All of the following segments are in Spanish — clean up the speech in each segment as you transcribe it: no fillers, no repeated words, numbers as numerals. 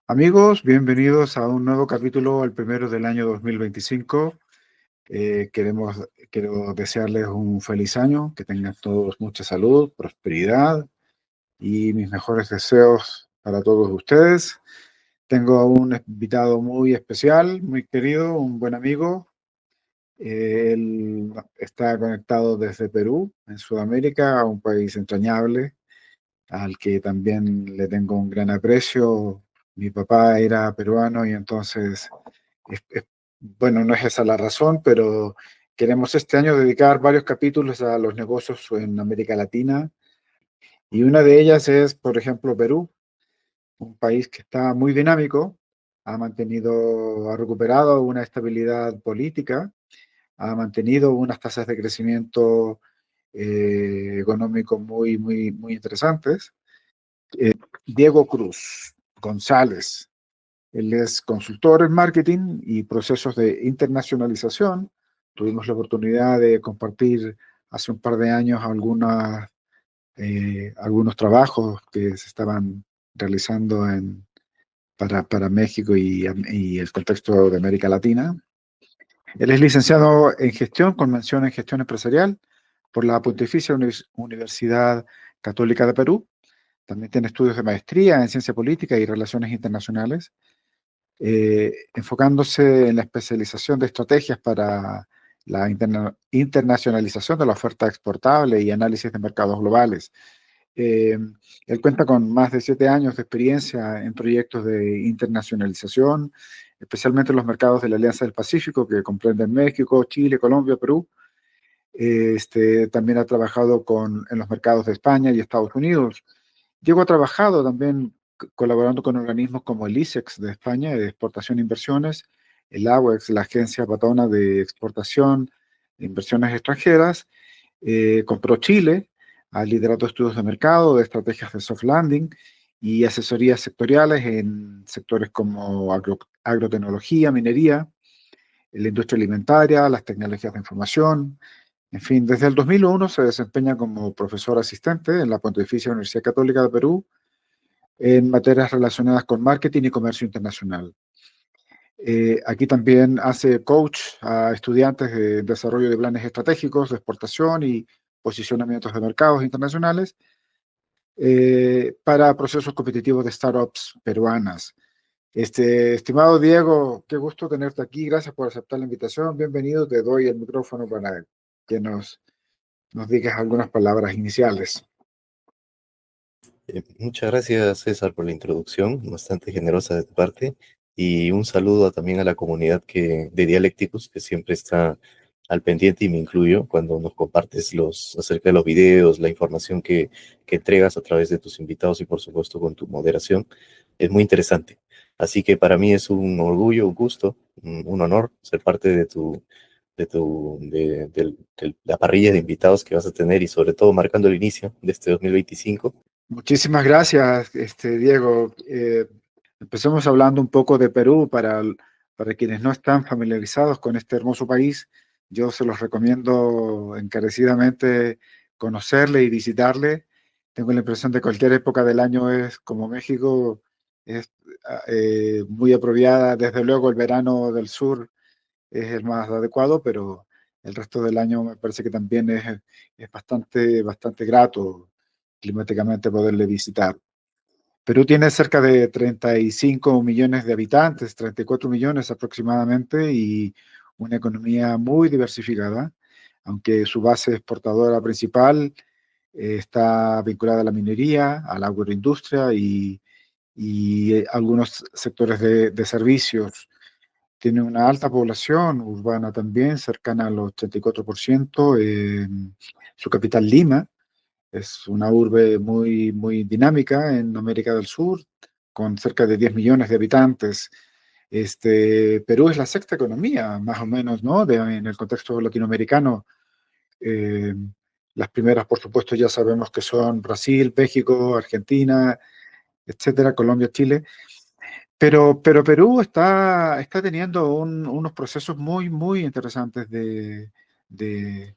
Amigos, bienvenidos a un nuevo capítulo, el primero del año 2025. Quiero desearles un feliz año, que tengan todos mucha salud, prosperidad y mis mejores deseos para todos ustedes. Tengo un invitado muy especial, muy querido, un buen amigo. Él está conectado desde Perú, en Sudamérica, un país entrañable al que también le tengo un gran aprecio. Mi papá era peruano y entonces, bueno, no es esa la razón, pero queremos este año dedicar varios capítulos a los negocios en América Latina y una de ellas es, por ejemplo, Perú, un país que está muy dinámico, ha recuperado una estabilidad política, ha mantenido unas tasas de crecimiento económico muy interesantes. eh, Diego Cruz González. Él es consultor en marketing y procesos de internacionalización. Tuvimos la oportunidad de compartir hace un par de años algunos trabajos que se estaban realizando para México y el contexto de América Latina. Él es licenciado en gestión con mención en gestión empresarial por la Pontificia Universidad Católica de Perú. También tiene estudios de maestría en ciencia política y relaciones internacionales, enfocándose en la especialización de estrategias para la internacionalización de la oferta exportable y análisis de mercados globales. Eh, Él cuenta con más de 7 años de experiencia en proyectos de internacionalización, especialmente en los mercados de la Alianza del Pacífico, que comprenden México, Chile, Colombia, Perú. También ha trabajado en los mercados de España y Estados Unidos. Diego ha trabajado también colaborando con organismos como el ISEX de España, de exportación e inversiones, el AWEX, la Agencia Patona de Exportación e Inversiones Extranjeras, con ProChile, ha liderado estudios de mercado, de estrategias de soft landing y asesorías sectoriales en sectores como agrotecnología, minería, la industria alimentaria, las tecnologías de información. En fin, desde el 2001 se desempeña como profesor asistente en la Pontificia Universidad Católica de Perú en materias relacionadas con marketing y comercio internacional. Aquí también hace coach a estudiantes de desarrollo de planes estratégicos de exportación y posicionamientos de mercados internacionales para procesos competitivos de startups peruanas. Estimado Diego, qué gusto tenerte aquí. Gracias por aceptar la invitación. Bienvenido. Te doy el micrófono para que nos digas algunas palabras iniciales. Muchas gracias, César, por la introducción, bastante generosa de tu parte, y un saludo también a la comunidad de Dialécticos, que siempre está al pendiente, y me incluyo cuando nos compartes acerca de los videos, la información que entregas a través de tus invitados y, por supuesto, con tu moderación. Es muy interesante. Así que para mí es un orgullo, un gusto, un honor ser parte de la parrilla de invitados que vas a tener, y sobre todo marcando el inicio de este 2025. Muchísimas gracias, Diego. Empecemos hablando un poco de Perú para quienes no están familiarizados con este hermoso país. Yo se los recomiendo encarecidamente conocerle y visitarle. Tengo la impresión de que cualquier época del año es como México, es muy apropiada. Desde luego el verano del sur es el más adecuado, pero el resto del año me parece que también es bastante grato climáticamente poderle visitar. Perú tiene cerca de 35 millones de habitantes, 34 millones aproximadamente, y una economía muy diversificada, aunque su base exportadora principal está vinculada a la minería, a la agroindustria y algunos sectores de servicios. Tiene una alta población urbana también, cercana al 84%. Su capital, Lima, es una urbe muy dinámica en América del Sur, con cerca de 10 millones de habitantes. Perú es la sexta economía, más o menos, ¿no? En el contexto latinoamericano. Eh, las primeras, por supuesto, ya sabemos que son Brasil, México, Argentina, etcétera, Colombia, Chile. Pero Perú está teniendo unos procesos muy interesantes de, de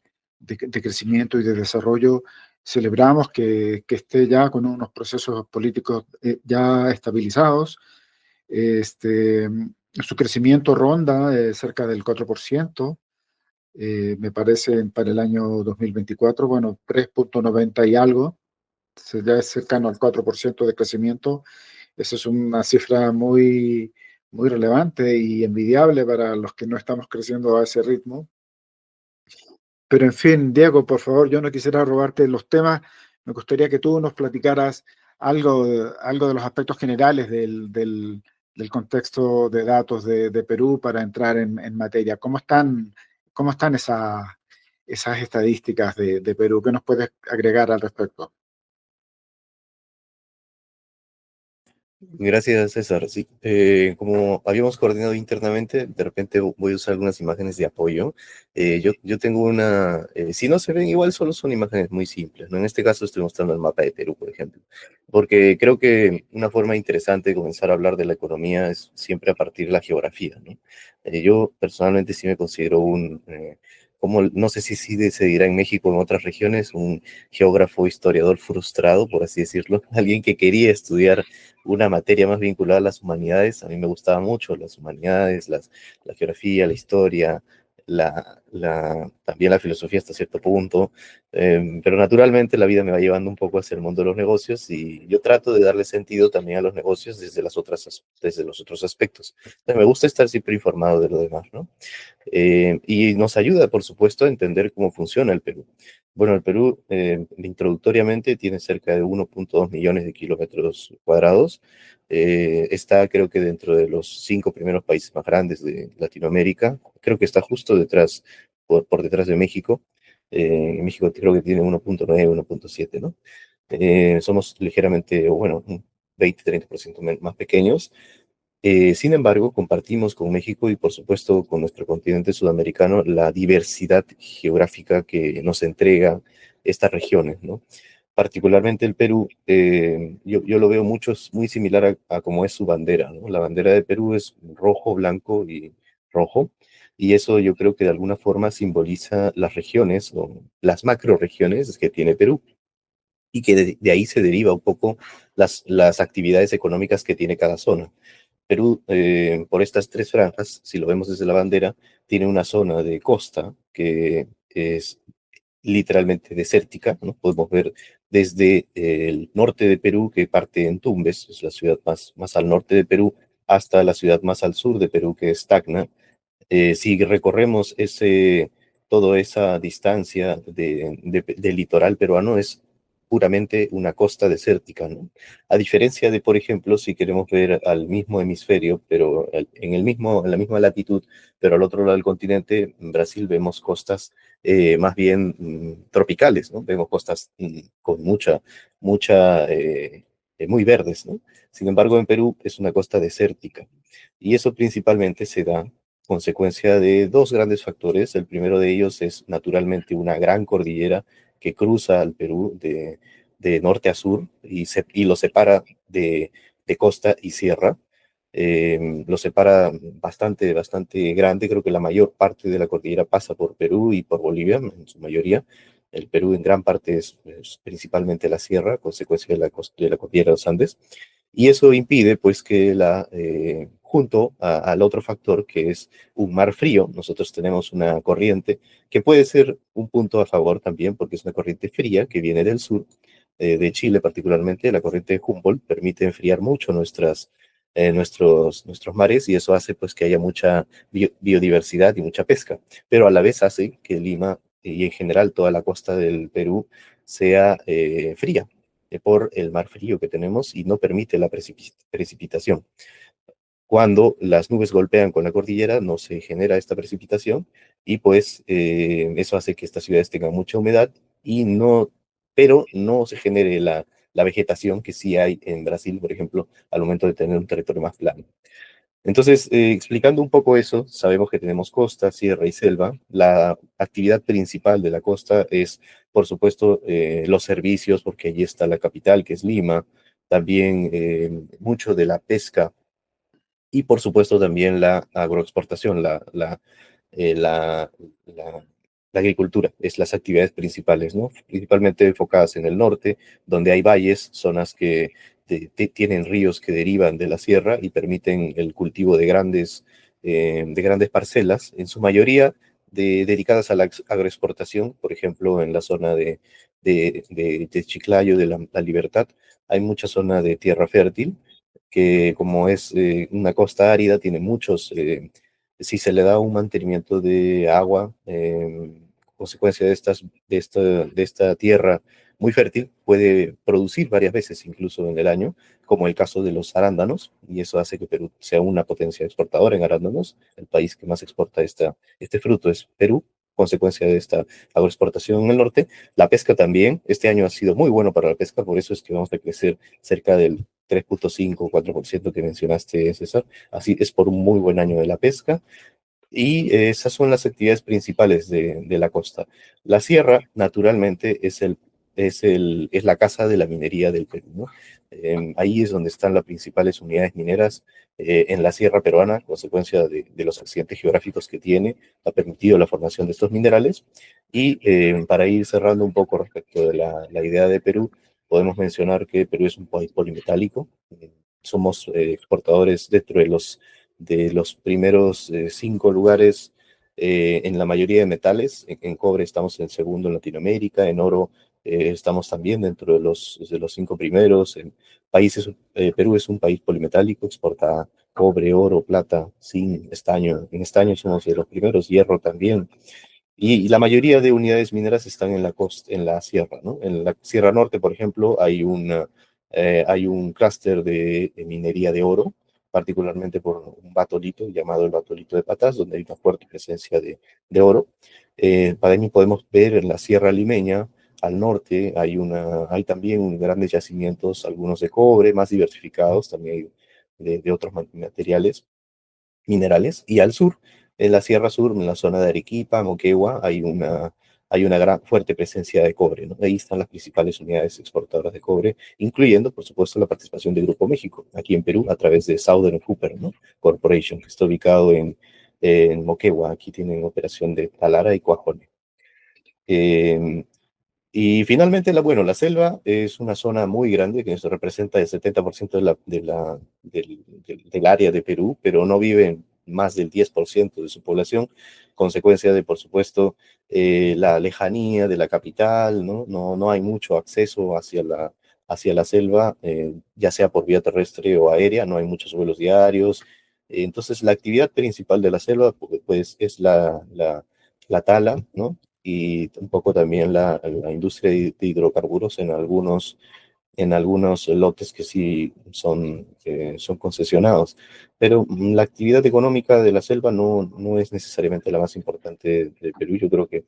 crecimiento y de desarrollo. Celebramos que esté ya con unos procesos políticos ya estabilizados. Su crecimiento ronda cerca del 4%, me parece para el año 2024, bueno, 3,90 y algo, ya es cercano al 4% de crecimiento. Eso es una cifra muy, muy relevante y envidiable para los que no estamos creciendo a ese ritmo. Pero en fin, Diego, por favor, yo no quisiera robarte los temas. Me gustaría que tú nos platicaras algo de los aspectos generales del contexto de datos de Perú para entrar en materia. Cómo están esas estadísticas de Perú? ¿Qué nos puedes agregar al respecto? Gracias, César. Sí, como habíamos coordinado internamente, de repente voy a usar algunas imágenes de apoyo. Yo tengo si no se ven igual, solo son imágenes muy simples, ¿no? En este caso estoy mostrando el mapa de Perú, por ejemplo, porque creo que una forma interesante de comenzar a hablar de la economía es siempre a partir de la geografía, ¿no? Yo personalmente sí me considero como no sé si se dirá en México o en otras regiones, un geógrafo, historiador frustrado, por así decirlo, alguien que quería estudiar una materia más vinculada a las humanidades. A mí me gustaba mucho las humanidades, la geografía, la historia, también la filosofía hasta cierto punto, pero naturalmente la vida me va llevando un poco hacia el mundo de los negocios y yo trato de darle sentido también a los negocios desde los otros aspectos. Entonces, me gusta estar siempre informado de lo demás, ¿no? Y nos ayuda, por supuesto, a entender cómo funciona el Perú. Bueno, el Perú introductoriamente tiene cerca de 1,2 millones de kilómetros cuadrados. Está, creo que, dentro de los 5 primeros países más grandes de Latinoamérica. Creo que está justo detrás, por detrás de México. México creo que tiene 1,9, 1,7, ¿no? Somos ligeramente, bueno, un 20-30% más pequeños. Sin embargo, compartimos con México y por supuesto con nuestro continente sudamericano la diversidad geográfica que nos entrega estas regiones, ¿no? Particularmente el Perú, yo lo veo muy similar a cómo es su bandera, ¿no? La bandera de Perú es rojo, blanco y rojo, y eso yo creo que de alguna forma simboliza las regiones o las macroregiones que tiene Perú y que de ahí se deriva un poco las actividades económicas que tiene cada zona. Perú, por estas tres franjas, si lo vemos desde la bandera, tiene una zona de costa que es literalmente desértica, ¿no? Podemos ver desde el norte de Perú, que parte en Tumbes, es la ciudad más al norte de Perú, hasta la ciudad más al sur de Perú, que es Tacna. Si recorremos toda esa distancia del litoral peruano, es puramente una costa desértica, ¿no? A diferencia de, por ejemplo, si queremos ver al mismo hemisferio, pero en la misma latitud, pero al otro lado del continente, en Brasil vemos costas más bien tropicales, ¿no? Vemos costas con muy verdes, ¿no? Sin embargo, en Perú es una costa desértica. Y eso principalmente se da consecuencia de dos grandes factores. El primero de ellos es naturalmente una gran cordillera que cruza al Perú de norte a sur y lo separa de costa y sierra. Lo separa bastante grande. Creo que la mayor parte de la cordillera pasa por Perú y por Bolivia, en su mayoría. El Perú en gran parte es principalmente la sierra, consecuencia de la cordillera de los Andes. Y eso impide, pues, que junto al otro factor, que es un mar frío, nosotros tenemos una corriente que puede ser un punto a favor también, porque es una corriente fría que viene del sur, de Chile particularmente. La corriente de Humboldt permite enfriar mucho nuestros mares y eso hace, pues, que haya mucha biodiversidad y mucha pesca, pero a la vez hace que Lima y en general toda la costa del Perú sea fría por el mar frío que tenemos y no permite la precipitación. Cuando las nubes golpean con la cordillera, no se genera esta precipitación y pues eso hace que estas ciudades tengan mucha humedad pero no se genere la vegetación que sí hay en Brasil, por ejemplo, al momento de tener un territorio más plano. Entonces, explicando un poco eso, sabemos que tenemos costa, sierra y selva. La actividad principal de la costa es, por supuesto, los servicios, porque allí está la capital, que es Lima, también mucho de la pesca y, por supuesto, también la agroexportación, eh, la, la- la agricultura, es las actividades principales, ¿no? Principalmente enfocadas en el norte, donde hay valles, zonas que tienen ríos que derivan de la sierra y permiten el cultivo de grandes parcelas, en su mayoría dedicadas a la agroexportación, por ejemplo, en la zona de Chiclayo, de la Libertad, hay mucha zona de tierra fértil, que como es una costa árida, tiene muchos, si se le da un mantenimiento de agua, consecuencia de esta tierra muy fértil, puede producir varias veces incluso en el año, como el caso de los arándanos, y eso hace que Perú sea una potencia exportadora en arándanos. El país que más exporta este fruto es Perú, consecuencia de esta agroexportación en el norte. La pesca también, este año ha sido muy bueno para la pesca, por eso es que vamos a crecer cerca del 3,5 o 4% que mencionaste, César. Así es por un muy buen año de la pesca. Y esas son las actividades principales de la costa. La sierra, naturalmente, es la casa de la minería del Perú, ¿no? Ahí es donde están las principales unidades mineras en la sierra peruana, consecuencia de los accidentes geográficos que tiene, ha permitido la formación de estos minerales. Y para ir cerrando un poco respecto de la idea de Perú, podemos mencionar que Perú es un país polimetálico. Somos exportadores dentro de los primeros 5 lugares en la mayoría de metales. En cobre estamos en segundo en Latinoamérica, en oro estamos también dentro de los 5 primeros. En países, Perú es un país polimetálico, exporta cobre, oro, plata, zinc, estaño. En estaño somos de los primeros, hierro también. Y la mayoría de unidades mineras están en la costa, en la sierra, ¿no? En la Sierra Norte, por ejemplo, hay un clúster de minería de oro, particularmente por un batolito llamado el batolito de Patas, donde hay una fuerte presencia de oro. Para mí podemos ver en la Sierra Limeña, al norte, hay también grandes yacimientos, algunos de cobre, más diversificados, también hay de otros materiales minerales, y al sur, en la Sierra Sur, en la zona de Arequipa, Moquegua, hay una gran fuerte presencia de cobre, ¿no? Ahí están las principales unidades exportadoras de cobre, incluyendo, por supuesto, la participación de Grupo México, aquí en Perú, a través de Southern Copper, ¿no? Corporation, que está ubicado en Moquegua. Aquí tienen operación de Talara y Cuajone. Eh, y finalmente, bueno, la selva es una zona muy grande que se representa el 70% del área de Perú, pero no viven más del 10% de su población, consecuencia de, por supuesto, la lejanía de la capital, ¿no? No hay mucho acceso hacia la selva, ya sea por vía terrestre o aérea, no hay muchos vuelos diarios. Entonces, la actividad principal de la selva, pues, es la tala, ¿no? Y un poco también la industria de hidrocarburos en algunos lotes que sí son concesionados. Pero la actividad económica de la selva no es necesariamente la más importante de Perú. Yo creo que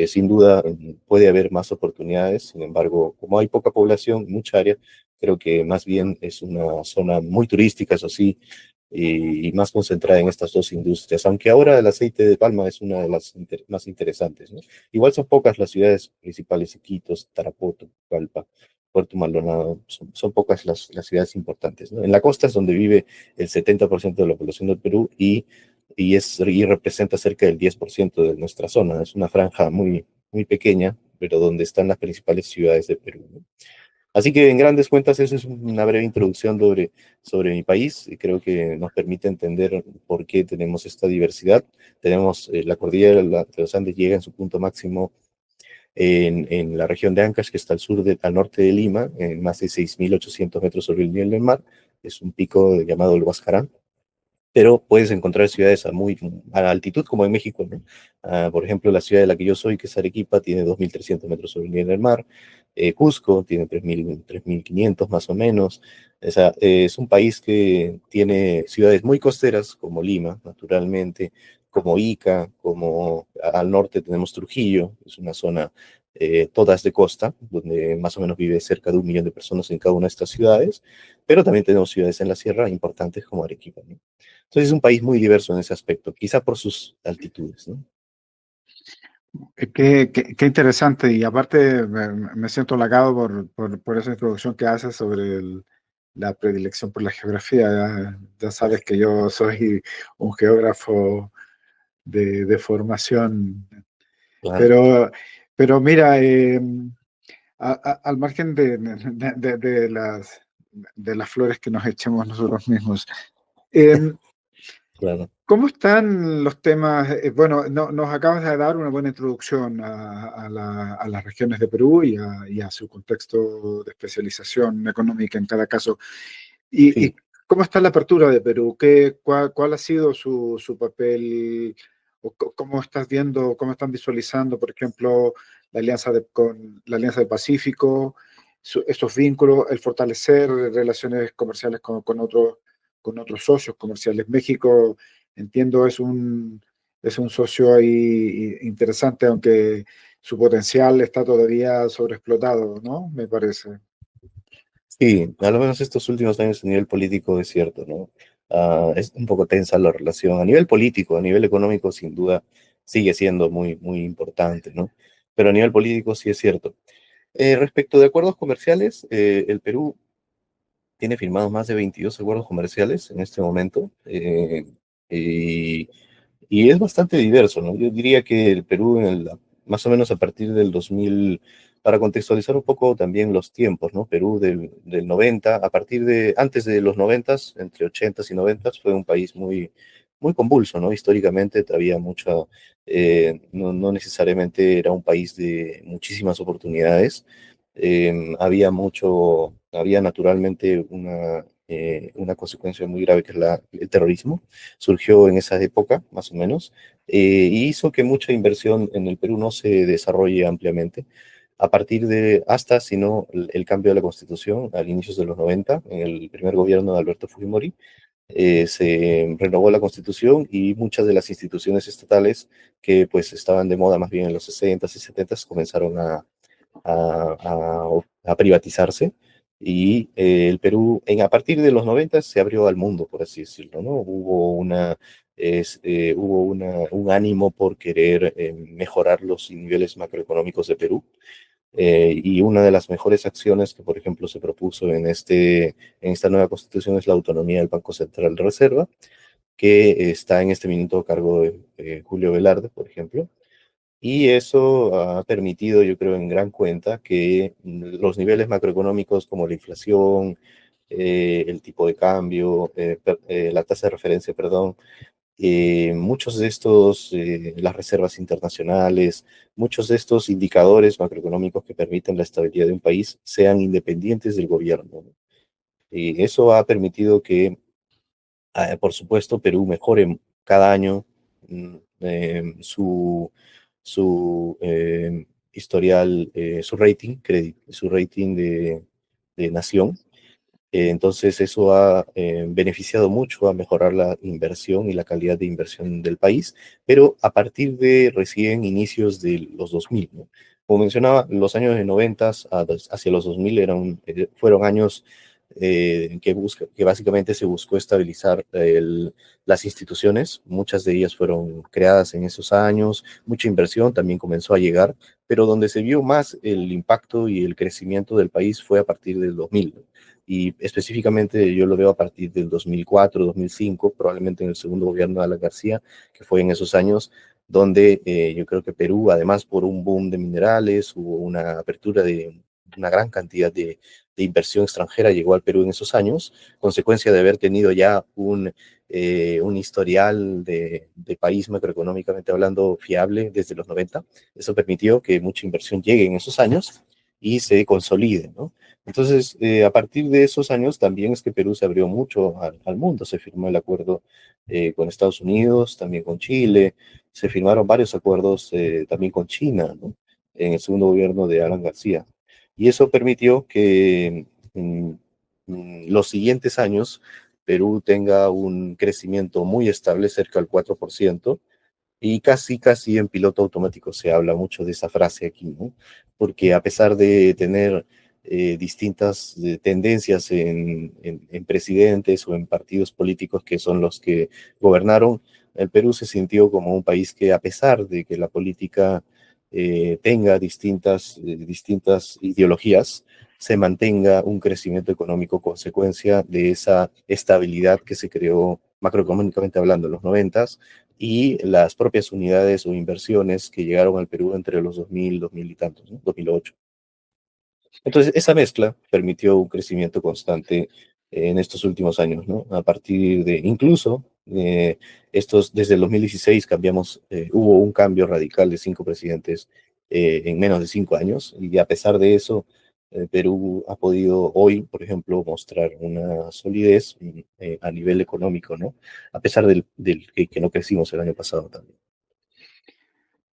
sin duda puede haber más oportunidades. Sin embargo, como hay poca población, mucha área, creo que más bien es una zona muy turística, eso sí, y más concentrada en estas dos industrias, aunque ahora el aceite de palma es una de las más interesantes, ¿no? Igual son pocas las ciudades principales, Iquitos, Tarapoto, Pucallpa, Puerto Maldonado, son pocas las ciudades importantes, ¿no? En la costa es donde vive el 70% de la población del Perú y representa cerca del 10% de nuestra zona. Es una franja muy, muy pequeña, pero donde están las principales ciudades de Perú, ¿no? Así que en grandes cuentas, eso es una breve introducción sobre mi país y creo que nos permite entender por qué tenemos esta diversidad. Tenemos la cordillera de los Andes llega en su punto máximo en la región de Ancash, que está al norte de Lima, en más de 6.800 metros sobre el nivel del mar. Es un pico llamado el Huascarán, pero puedes encontrar ciudades a altitud, como en México, ¿no? Por ejemplo, la ciudad de la que yo soy, que es Arequipa, tiene 2.300 metros sobre el nivel del mar. Cusco tiene 3.500 más o menos. O sea, es un país que tiene ciudades muy costeras, como Lima, naturalmente, como Ica, como al norte tenemos Trujillo, es una zona todas de costa, donde más o menos vive cerca de 1 millón de personas en cada una de estas ciudades, pero también tenemos ciudades en la sierra importantes como Arequipa, ¿no? Entonces es un país muy diverso en ese aspecto, quizá por sus altitudes, ¿no? Qué interesante, y aparte me siento halagado por esa introducción que haces sobre la predilección por la geografía. Ya sabes que yo soy un geógrafo de formación, Claro. pero mira, al margen de de las flores que nos echemos nosotros mismos. Em, Claro. ¿Cómo están los temas? Bueno, nos acabas de dar una buena introducción a las regiones de Perú y a su contexto de especialización económica en cada caso. ¿Y Sí, cómo está la apertura de Perú? ¿Cuál ha sido su papel? ¿Cómo estás viendo, cómo están visualizando, por ejemplo, con la Alianza del Pacífico, esos vínculos, el fortalecer relaciones comerciales con otros socios comerciales? México, entiendo, es un socio ahí interesante, aunque su potencial está todavía sobreexplotado, ¿no? Me parece. sí, a lo menos estos últimos años a nivel político es cierto, ¿no? Es un poco tensa la relación. A nivel político, a nivel económico, sin duda, sigue siendo muy, muy importante, ¿no? Pero a nivel político sí es cierto. Respecto de acuerdos comerciales, el Perú tiene firmados más de 22 acuerdos comerciales en este momento. Y y es bastante diverso, ¿no? Yo diría que el Perú, más o menos a partir del 2000, para contextualizar un poco también los tiempos, ¿no? Perú del 90, antes de los 90, entre 80 y 90, fue un país muy, muy convulso, ¿no? Históricamente había no necesariamente era un país de muchísimas oportunidades. Había naturalmente una consecuencia muy grave que es el terrorismo. Surgió en esa época, más o menos, y hizo que mucha inversión en el Perú no se desarrolle ampliamente. Hasta, sino el cambio de la constitución al inicio de los 90, en el primer gobierno de Alberto Fujimori, se renovó la constitución y muchas de las instituciones estatales que pues estaban de moda más bien en los 60 y 70 comenzaron a privatizarse. Y el Perú, a partir de los 90 se abrió al mundo, por así decirlo, ¿no? Un ánimo por querer mejorar los niveles macroeconómicos de Perú. Y una de las mejores acciones que, por ejemplo, se propuso en esta nueva constitución es la autonomía del Banco Central de Reserva, que está en este minuto a cargo de Julio Velarde, por ejemplo. Y eso ha permitido, yo creo, en gran cuenta que los niveles macroeconómicos como la inflación, el tipo de cambio, la tasa de referencia, perdón, las reservas internacionales, muchos de estos indicadores macroeconómicos que permiten la estabilidad de un país sean independientes del gobierno, ¿no? Y eso ha permitido que, por supuesto, Perú mejore cada año mm, su historial, su rating de nación. Entonces eso ha beneficiado mucho a mejorar la inversión y la calidad de inversión del país, pero a partir de recién inicios de los 2000, ¿no? Como mencionaba, los años de 90 hacia los 2000 fueron años que básicamente se buscó estabilizar las instituciones. Muchas de ellas fueron creadas en esos años, mucha inversión también comenzó a llegar, pero donde se vio más el impacto y el crecimiento del país fue a partir del 2000, ¿no? Y específicamente yo lo veo a partir del 2004, 2005, probablemente en el segundo gobierno de Alan García, que fue en esos años donde yo creo que Perú, además por un boom de minerales, hubo una apertura de una gran cantidad de inversión extranjera llegó al Perú en esos años, consecuencia de haber tenido ya un historial de país macroeconómicamente hablando fiable desde los 90. Eso permitió que mucha inversión llegue en esos años y se consolide, ¿no? Entonces, a partir de esos años también es que Perú se abrió mucho al mundo. Se firmó el acuerdo con Estados Unidos, también con Chile, se firmaron varios acuerdos también con China, ¿no? En el segundo gobierno de Alan García. Y eso permitió que los siguientes años Perú tenga un crecimiento muy estable, cerca del 4%, y casi, casi en piloto automático se habla mucho de esa frase aquí, ¿no? Porque a pesar de tener distintas tendencias en presidentes o en partidos políticos que son los que gobernaron, el Perú se sintió como un país que a pesar de que la política tenga distintas ideologías, se mantenga un crecimiento económico consecuencia de esa estabilidad que se creó macroeconómicamente hablando en los 90 y las propias unidades o inversiones que llegaron al Perú entre los 2000 y tantos, ¿no? 2008. Entonces, esa mezcla permitió un crecimiento constante en estos últimos años, ¿no? A partir de, incluso, desde el 2016 hubo un cambio radical de 5 presidentes en menos de 5 años, y a pesar de eso, Perú ha podido hoy, por ejemplo, mostrar una solidez a nivel económico, ¿no? A pesar que no crecimos el año pasado también.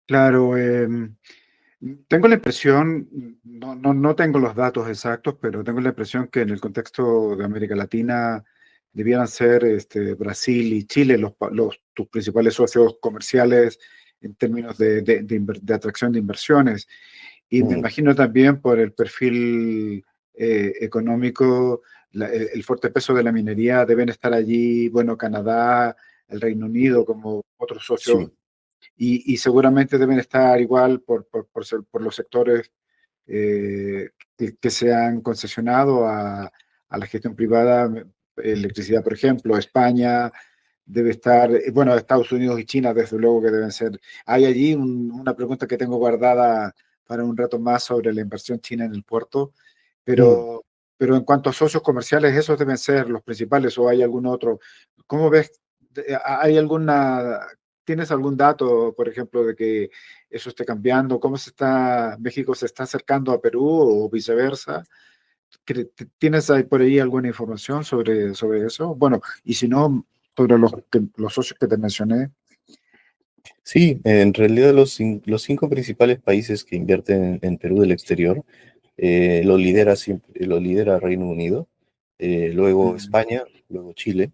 Claro, tengo la impresión, no tengo los datos exactos, pero tengo la impresión que en el contexto de América Latina debieran ser Brasil y Chile tus principales socios comerciales en términos de atracción de inversiones. Y me Mm, imagino también por el perfil económico, el fuerte peso de la minería, deben estar allí, bueno, Canadá, el Reino Unido como otros socios, sí. y seguramente deben estar igual por los sectores que se han concesionado a la gestión privada, electricidad, por ejemplo, España debe estar, bueno, Estados Unidos y China, desde luego que deben ser. Hay allí una pregunta que tengo guardada para un rato más sobre la inversión china en el puerto, Mm. pero, pero en cuanto a socios comerciales, esos deben ser los principales o hay algún otro. ¿Cómo ves? ¿Hay tienes algún dato, por ejemplo, de que eso esté cambiando? México se está acercando a Perú o viceversa? ¿Tienes ahí por ahí alguna información sobre eso? Bueno, y si no, sobre los socios que te mencioné. Sí, en realidad los 5 principales países que invierten en Perú del exterior lo lidera Reino Unido, luego Mm, España, luego Chile,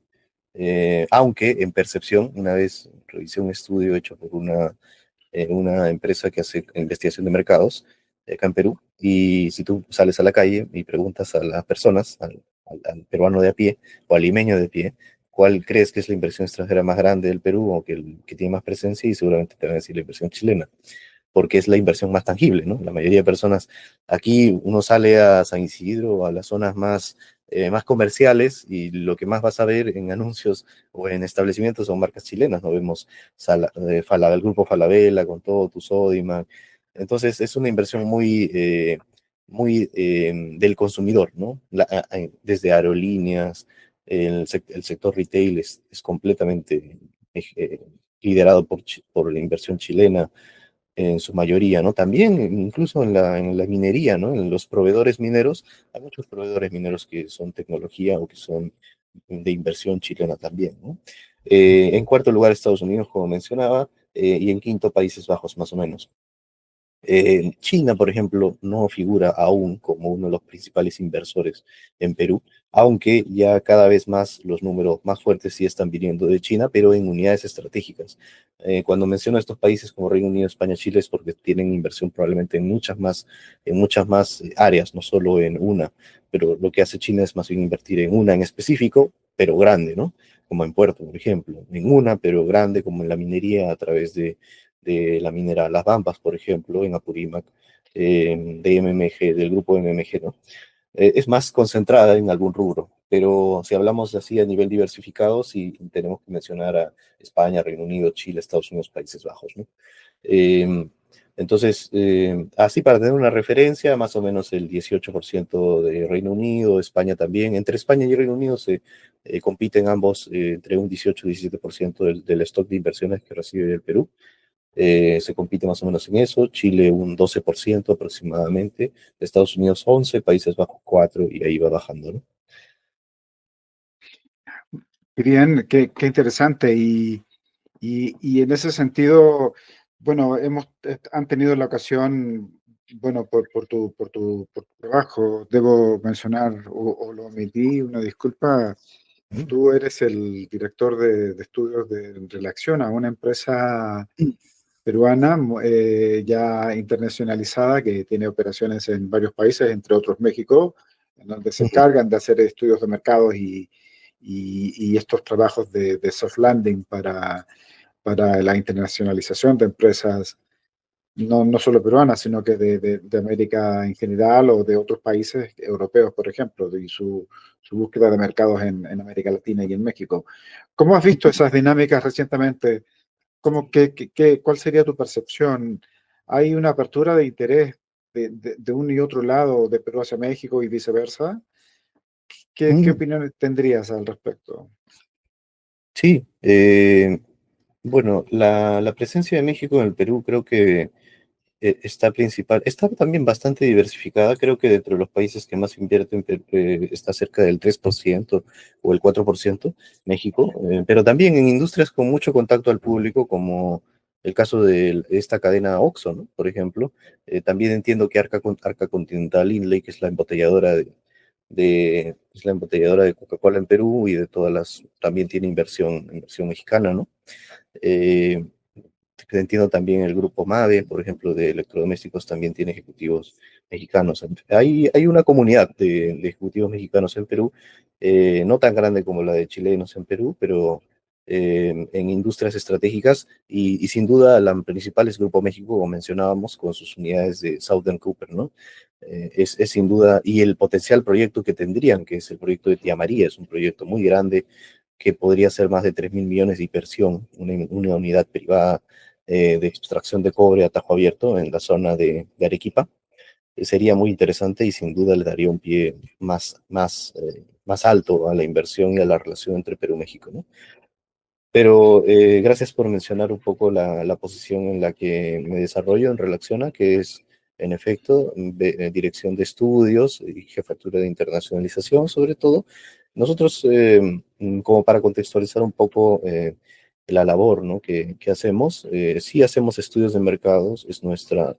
aunque en percepción, una vez revisé un estudio hecho por una empresa que hace investigación de mercados acá en Perú, y si tú sales a la calle y preguntas a las personas, al peruano de a pie o al limeño de a pie, ¿cuál crees que es la inversión extranjera más grande del Perú o que tiene más presencia? Y seguramente te van a decir la inversión chilena, porque es la inversión más tangible, ¿no? La mayoría de personas, aquí uno sale a San Isidro o a las zonas más comerciales, y lo que más vas a ver en anuncios o en establecimientos son marcas chilenas, ¿no? Vemos el grupo Falabella con todo, tu Sodimac. Entonces es una inversión muy del consumidor, ¿no? Desde aerolíneas, el sector retail es completamente eh, liderado por la inversión chilena en su mayoría, ¿no? También incluso en la minería, ¿no? En los proveedores mineros, hay muchos proveedores mineros que son tecnología o que son de inversión chilena también, ¿no? En cuarto lugar, Estados Unidos, como mencionaba, y en quinto, Países Bajos, más o menos. China, por ejemplo, no figura aún como uno de los principales inversores en Perú, aunque ya cada vez más los números más fuertes sí están viniendo de China, pero en unidades estratégicas. Cuando menciono estos países como Reino Unido, España, Chile, es porque tienen inversión probablemente en muchas más áreas, no solo en una, pero lo que hace China es más bien invertir en una en específico, pero grande, ¿no? Como en Puerto, por ejemplo, en una, pero grande, como en la minería a través de la minera Las Bambas, por ejemplo, en Apurímac, de MMG, del grupo MMG, ¿no? Es más concentrada en algún rubro, pero si hablamos así a nivel diversificado, sí tenemos que mencionar a España, Reino Unido, Chile, Estados Unidos, Países Bajos, ¿no? Eh, entonces, así para tener una referencia, más o menos el 18% de Reino Unido, España también. Entre España y Reino Unido se compiten ambos entre un 18 y 17% del stock de inversiones que recibe el Perú. Se compite más o menos en eso. Chile un 12% aproximadamente, Estados Unidos 11%, Países Bajos 4%, y ahí va bajando, ¿no? qué bien, qué interesante. Y en ese sentido, bueno, han tenido la ocasión, bueno, por tu trabajo, debo mencionar, o lo omití, una disculpa, tú eres el director de estudios de Relación a una empresa peruana ya internacionalizada que tiene operaciones en varios países, entre otros México, en donde se Ujú. encargan de hacer estudios de mercados y estos trabajos de soft landing para la internacionalización de empresas, no solo peruanas, sino que de América en general o de otros países europeos, por ejemplo, y su búsqueda de mercados en América Latina y en México. ¿Cómo has visto esas dinámicas recientemente? ¿Cuál sería tu percepción? ¿Hay una apertura de interés de un y otro lado, de Perú hacia México y viceversa. ¿Qué Mm, opiniones tendrías al respecto? sí, bueno, la presencia de México en el Perú creo que está también bastante diversificada. Creo que dentro de los países que más invierten está cerca del 3% o el 4% México, pero también en industrias con mucho contacto al público, como el caso de esta cadena Oxxo, ¿no? Por ejemplo. También entiendo que Arca Continental Inlay, que es la embotelladora es la embotelladora de Coca-Cola en Perú y de todas también tiene inversión mexicana, ¿no? Eh, Entiendo también el grupo MAVE, por ejemplo, de electrodomésticos, también tiene ejecutivos mexicanos. Hay una comunidad de ejecutivos mexicanos en Perú, no tan grande como la de chilenos en Perú, pero en industrias estratégicas y sin duda la principal es Grupo México, como mencionábamos, con sus unidades de Southern Cooper, ¿no? Es sin duda, y el potencial proyecto que tendrían, que es el proyecto de Tía María, es un proyecto muy grande que podría ser más de 3.000 millones de inversión, una unidad privada de extracción de cobre a tajo abierto en la zona de Arequipa. Sería muy interesante y sin duda le daría un pie más alto a la inversión y a la relación entre Perú y México, ¿no? Pero gracias por mencionar un poco la posición en la que me desarrollo en relación a que es, en efecto, dirección de estudios y jefatura de internacionalización, sobre todo. Nosotros, como para contextualizar un poco la labor, ¿no? que hacemos, sí hacemos estudios de mercados, es una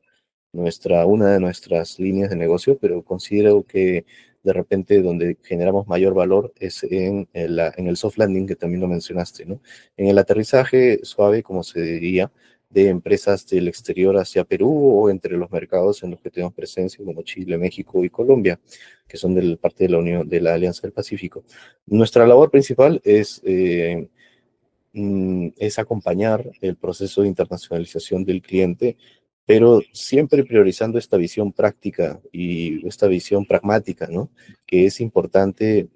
de nuestras líneas de negocio, pero considero que de repente donde generamos mayor valor es en el soft landing, que también lo mencionaste, ¿no? En el aterrizaje suave, como se diría, de empresas del exterior hacia Perú o entre los mercados en los que tenemos presencia, como Chile, México y Colombia, que son parte de la Unión de la Alianza del Pacífico. Nuestra labor principal es acompañar el proceso de internacionalización del cliente, pero siempre priorizando esta visión práctica y esta visión pragmática, ¿no? Que es importante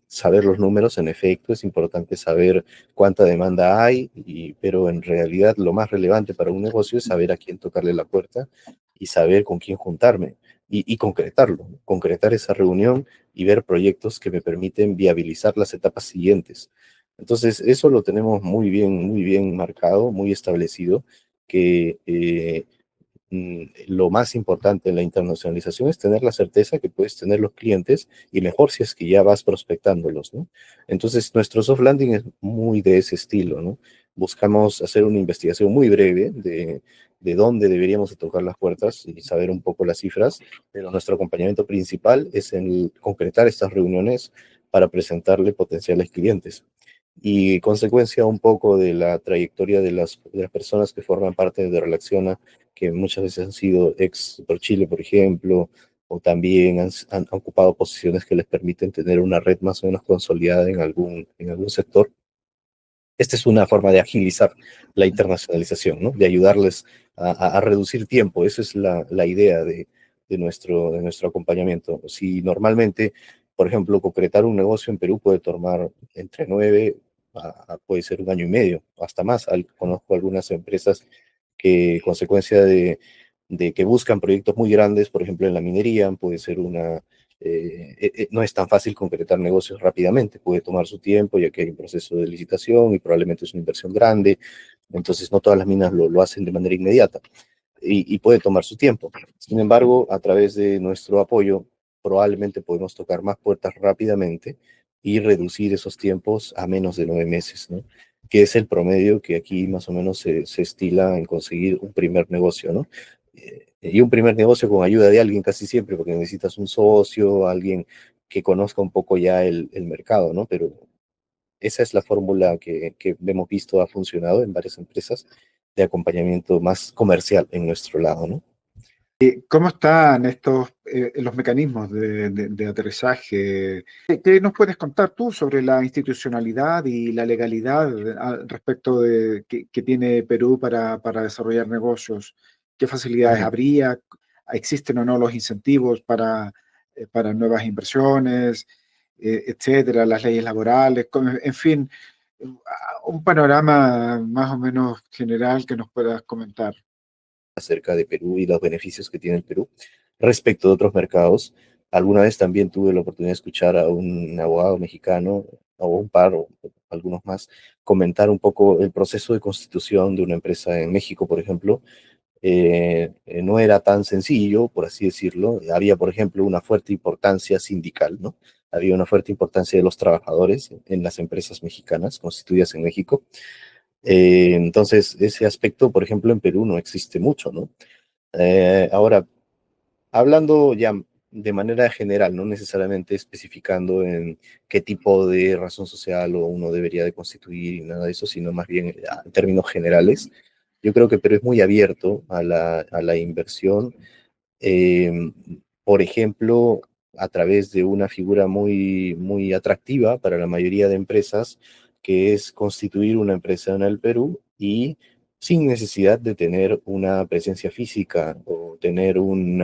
saber los números, en efecto, es importante saber cuánta demanda hay, pero en realidad lo más relevante para un negocio es saber a quién tocarle la puerta y saber con quién juntarme y concretarlo, ¿no? Concretar esa reunión y ver proyectos que me permiten viabilizar las etapas siguientes. Entonces, eso lo tenemos muy bien marcado, muy establecido, que lo más importante en la internacionalización es tener la certeza que puedes tener los clientes y mejor si es que ya vas prospectándolos, ¿no? Entonces, nuestro soft landing es muy de ese estilo, ¿no? Buscamos hacer una investigación muy breve de dónde deberíamos de tocar las puertas y saber un poco las cifras, pero nuestro acompañamiento principal es en concretar estas reuniones para presentarle potenciales clientes y consecuencia un poco de la trayectoria de las personas que forman parte de Relaciona, que muchas veces han sido ex por Chile, por ejemplo, o también han ocupado posiciones que les permiten tener una red más o menos consolidada en algún sector. Esta es una forma de agilizar la internacionalización, ¿no? De ayudarles a reducir tiempo. Esa es la idea de nuestro acompañamiento. Si normalmente, por ejemplo, concretar un negocio en Perú puede tomar entre 9 puede ser un año y medio, hasta más. Conozco algunas empresas que, consecuencia de que buscan proyectos muy grandes, por ejemplo, en la minería, puede ser no es tan fácil concretar negocios rápidamente, puede tomar su tiempo ya que hay un proceso de licitación y probablemente es una inversión grande, entonces no todas las minas lo hacen de manera inmediata y puede tomar su tiempo. Sin embargo, a través de nuestro apoyo, probablemente podemos tocar más puertas rápidamente y reducir esos tiempos a menos de 9 meses, ¿no? Que es el promedio que aquí más o menos se estila en conseguir un primer negocio, ¿no? Y un primer negocio con ayuda de alguien casi siempre, porque necesitas un socio, alguien que conozca un poco ya el mercado, ¿no? Pero esa es la fórmula que hemos visto ha funcionado en varias empresas de acompañamiento más comercial en nuestro lado, ¿no? ¿Cómo están estos los mecanismos de aterrizaje? ¿Qué nos puedes contar tú sobre la institucionalidad y la legalidad respecto de que tiene Perú para desarrollar negocios? ¿Qué facilidades Ujú. habría? ¿Existen o no los incentivos para nuevas inversiones, etcétera? Las leyes laborales, en fin, un panorama más o menos general que nos puedas comentar. acerca de Perú y los beneficios que tiene el Perú respecto de otros mercados. Alguna vez también tuve la oportunidad de escuchar a un abogado mexicano, o un par, o algunos más, comentar un poco el proceso de constitución de una empresa en México, por ejemplo. No era tan sencillo, por así decirlo. Había, por ejemplo, una fuerte importancia sindical, ¿no? Había una fuerte importancia de los trabajadores en las empresas mexicanas constituidas en México. Entonces, ese aspecto, por ejemplo, en Perú no existe mucho, ¿no? Ahora, hablando ya de manera general, no necesariamente especificando en qué tipo de razón social o uno debería de constituir y nada de eso, sino más bien en términos generales, yo creo que Perú es muy abierto a la inversión, eh, por ejemplo, a través de una figura muy atractiva para la mayoría de empresas, que es constituir una empresa en el Perú y sin necesidad de tener una presencia física o tener un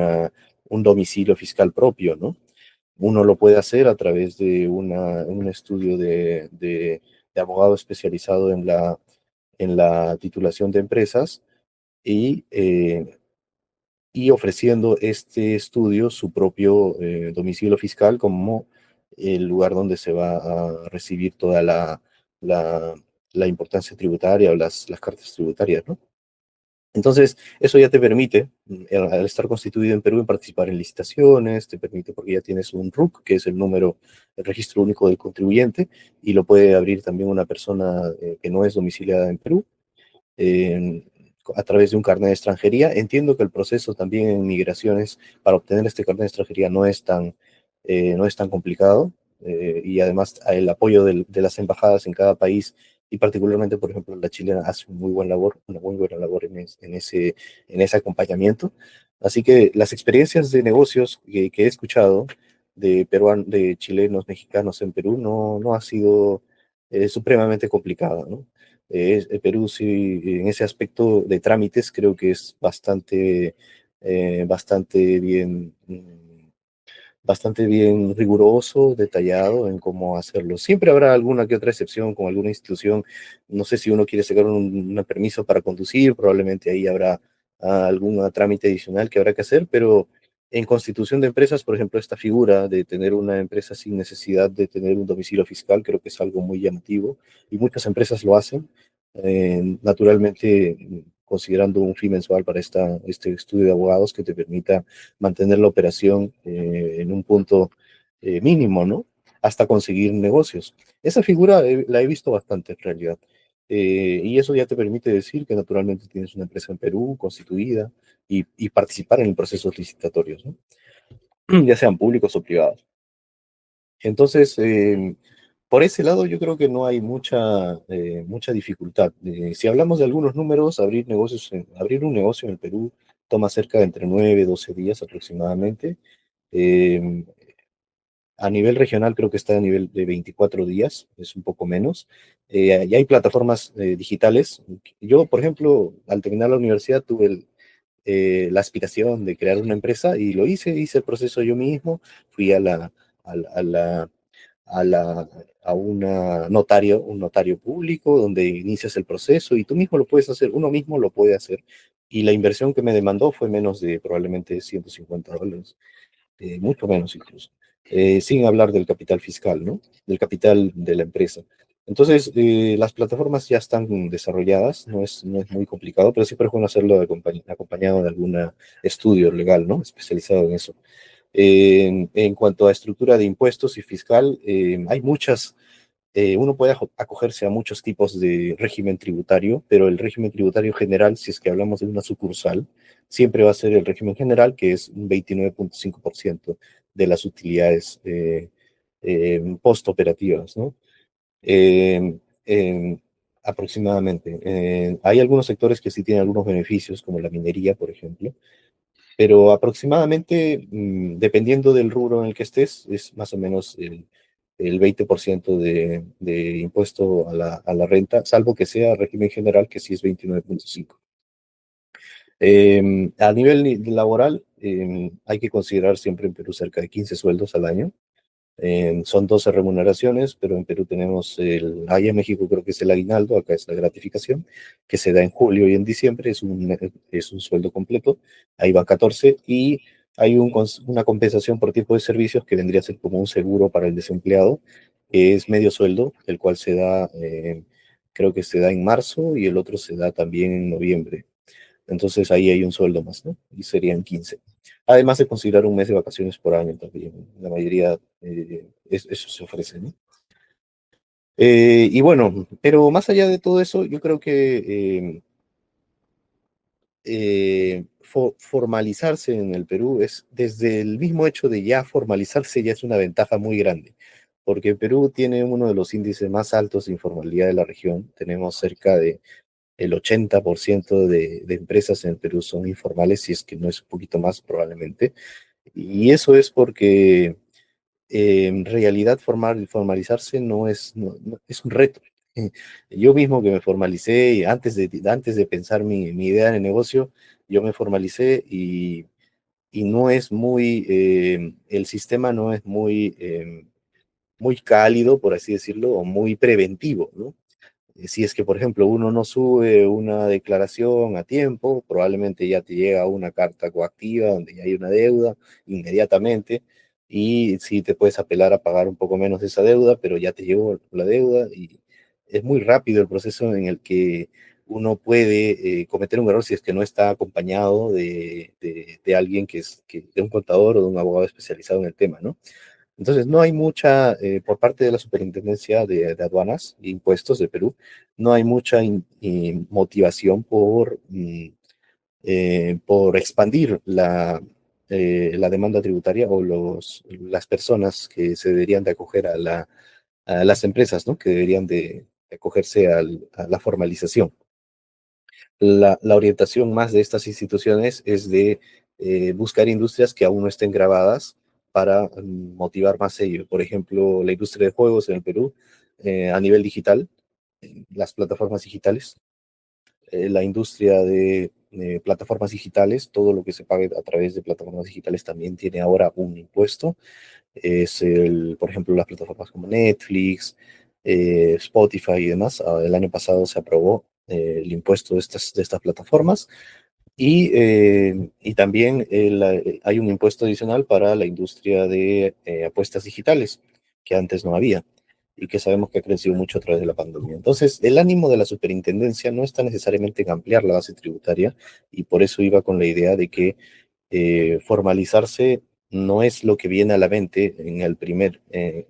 domicilio fiscal propio, ¿no? Uno lo puede hacer a través de un estudio de abogado especializado en la titulación de empresas y y ofreciendo este estudio su propio domicilio fiscal como el lugar donde se va a recibir toda la, la importancia tributaria o las cartas tributarias, ¿no? Entonces, eso ya te permite, al estar constituido en Perú, en participar en licitaciones, te permite porque ya tienes un RUC, que es el número, el registro único del contribuyente, y lo puede abrir también una persona que no es domiciliada en Perú eh, a través de un carnet de extranjería. Entiendo que el proceso también en migraciones para obtener este carnet de extranjería no es tan complicado y además el apoyo de las embajadas en cada país y particularmente, por ejemplo, la chilena hace un muy buen labor, una muy buena labor en ese acompañamiento. Así que las experiencias de negocios que he escuchado de peruanos, de chilenos, mexicanos en Perú no ha sido supremamente complicada, ¿no? Perú sí, en ese aspecto de trámites creo que es bastante bien, bastante bien riguroso, detallado en cómo hacerlo. Siempre habrá alguna que otra excepción con alguna institución. No sé si uno quiere sacar un permiso para conducir, probablemente ahí habrá algún trámite adicional que habrá que hacer, pero en constitución de empresas, por ejemplo, esta figura de tener una empresa sin necesidad de tener un domicilio fiscal, creo que es algo muy llamativo y muchas empresas lo hacen. Naturalmente, considerando un fee mensual para este estudio de abogados que te permita mantener la operación en un punto mínimo, ¿no? Hasta conseguir negocios. Esa figura la he visto bastante en realidad. Y eso ya te permite decir que naturalmente tienes una empresa en Perú constituida y participar en procesos licitatorios, ¿no? Ya sean públicos o privados. Entonces, por ese lado yo creo que no hay mucha dificultad. Si hablamos de algunos números, abrir un negocio en el Perú toma cerca de entre 9 y 12 días aproximadamente. Eh, a nivel regional creo que está a nivel de 24 días, es un poco menos. Y hay plataformas digitales. Yo, por ejemplo, al terminar la universidad tuve la aspiración de crear una empresa y lo hice el proceso yo mismo, fui a la, a la- a la, a un notario público donde inicias el proceso y tú mismo lo puedes hacer, uno mismo lo puede hacer. Y la inversión que me demandó fue menos de probablemente $150, mucho menos incluso, sin hablar del capital fiscal, ¿no? Del capital de la empresa. Entonces, las plataformas ya están desarrolladas, no es muy complicado, pero siempre es bueno hacerlo acompañado de algún estudio legal, ¿no? Especializado en eso. En cuanto a estructura de impuestos y fiscal, hay muchas, uno puede acogerse a muchos tipos de régimen tributario, pero el régimen tributario general, si es que hablamos de una sucursal, siempre va a ser el régimen general, que es un 29.5% de las utilidades postoperativas, ¿no? Eh, eh, aproximadamente. Hay algunos sectores que sí tienen algunos beneficios, como la minería, por ejemplo, pero aproximadamente, dependiendo del rubro en el que estés, es más o menos el 20% de impuesto a la renta, salvo que sea régimen general, que sí es 29.5. A nivel laboral, hay que considerar siempre en Perú cerca de 15 sueldos al año. Son 12 remuneraciones, pero en Perú tenemos, allá en México creo que es el aguinaldo, acá es la gratificación, que se da en julio y en diciembre, es un sueldo completo, ahí va 14, y hay una compensación por tiempo de servicios que vendría a ser como un seguro para el desempleado, que es medio sueldo, el cual se da, creo que se da en marzo y el otro se da también en noviembre. Entonces ahí hay un sueldo más, ¿no? Y serían 15. Además de considerar un mes de vacaciones por año también. La mayoría, eso se ofrece, ¿no? Y bueno, pero más allá de todo eso, yo creo que formalizarse en el Perú es, desde el mismo hecho de ya formalizarse, ya es una ventaja muy grande, porque Perú tiene uno de los índices más altos de informalidad de la región. Tenemos cerca de el 80% de empresas en el Perú son informales, si es que no es un poquito más probablemente. Y eso es porque en realidad formalizarse no es, es un reto. Yo mismo que me formalicé, y antes de pensar mi idea en el negocio, yo me formalicé y no es muy, el sistema no es muy, muy cálido, por así decirlo, o muy preventivo, ¿no? Si es que, por ejemplo, uno no sube una declaración a tiempo, probablemente ya te llega una carta coactiva donde ya hay una deuda inmediatamente, y sí te puedes apelar a pagar un poco menos de esa deuda, pero ya te llegó la deuda y es muy rápido el proceso en el que uno puede cometer un error si es que no está acompañado de alguien de un contador o de un abogado especializado en el tema, ¿no? Entonces, no hay mucha, por parte de la Superintendencia de Aduanas e Impuestos de Perú, no hay mucha motivación por expandir la demanda tributaria o las personas que se deberían de acoger a las empresas, ¿no? Que deberían de acogerse a la formalización. La orientación más de estas instituciones es de buscar industrias que aún no estén grabadas para motivar más ello. Por ejemplo, la industria de juegos en el Perú, a nivel digital, las plataformas digitales, la industria de plataformas digitales, todo lo que se pague a través de plataformas digitales también tiene ahora un impuesto. Por ejemplo, las plataformas como Netflix, Spotify y demás. El año pasado se aprobó el impuesto de estas plataformas y también hay un impuesto adicional para la industria de apuestas digitales, que antes no había y que sabemos que ha crecido mucho a través de la pandemia. Entonces, el ánimo de la superintendencia no está necesariamente en ampliar la base tributaria, y por eso iba con la idea de que formalizarse no es lo que viene a la mente en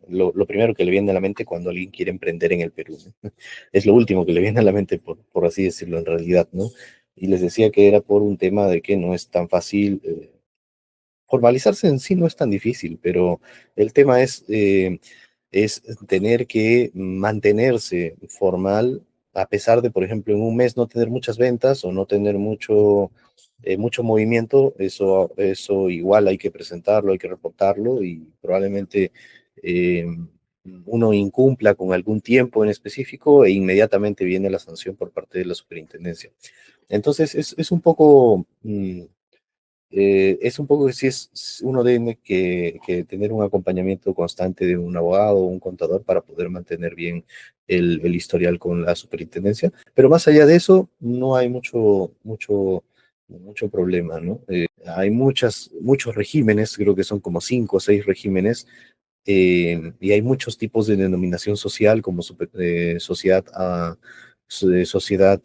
lo primero que le viene a la mente cuando alguien quiere emprender en el Perú, ¿no? Es lo último que le viene a la mente, por así decirlo, en realidad, ¿no? Y les decía que era por un tema de que no es tan fácil. Formalizarse en sí no es tan difícil, pero el tema es tener que mantenerse formal a pesar de, por ejemplo, en un mes no tener muchas ventas o no tener mucho movimiento. Eso igual hay que presentarlo, hay que reportarlo, y probablemente eh, uno incumpla con algún tiempo en específico e inmediatamente viene la sanción por parte de la superintendencia. Entonces es un poco... es un poco que sí uno tiene que tener un acompañamiento constante de un abogado o un contador para poder mantener bien el historial con la superintendencia, pero más allá de eso no hay mucho problema, ¿no? Hay muchos regímenes, creo que son como 5 o 6 regímenes, y hay muchos tipos de denominación social, como sociedad, sociedad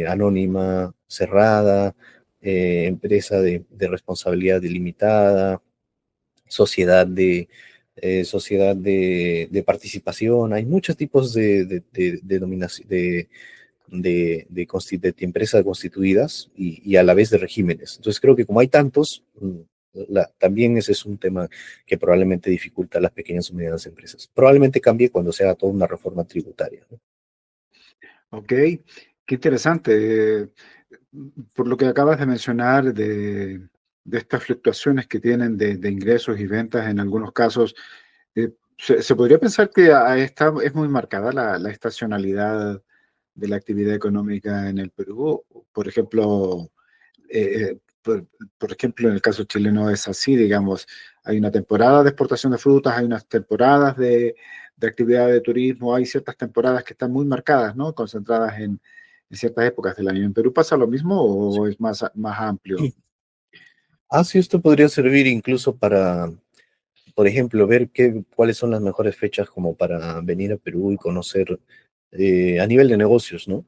anónima cerrada, empresa de responsabilidad delimitada, sociedad de participación. Hay muchos tipos de denominación, de empresas constituidas y a la vez de regímenes. Entonces creo que como hay tantos, también ese es un tema que probablemente dificulta a las pequeñas y medianas empresas. Probablemente cambie cuando se haga toda una reforma tributaria, ¿no? Ok, qué interesante. Por lo que acabas de mencionar de estas fluctuaciones que tienen de ingresos y ventas en algunos casos, se podría pensar que esta es muy marcada la estacionalidad de la actividad económica en el Perú. Por ejemplo, por ejemplo, en el caso chileno es así, digamos, hay una temporada de exportación de frutas, hay unas temporadas de actividad de turismo, hay ciertas temporadas que están muy marcadas, ¿no? Concentradas en ciertas épocas del año. ¿En Perú pasa lo mismo o es más amplio? Ah, sí, esto podría servir incluso para, por ejemplo, ver cuáles son las mejores fechas como para venir a Perú y conocer a nivel de negocios, ¿no?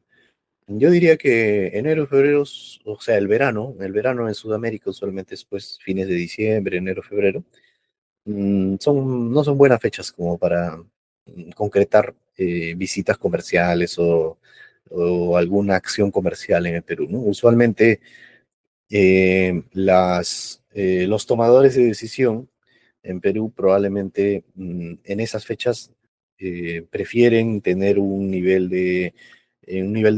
Yo diría que enero, febrero, o sea, el verano en Sudamérica usualmente es pues fines de diciembre, enero, febrero, no son buenas fechas como para concretar visitas comerciales o alguna acción comercial en el Perú, ¿no? Usualmente los tomadores de decisión en Perú probablemente en esas fechas prefieren tener un nivel de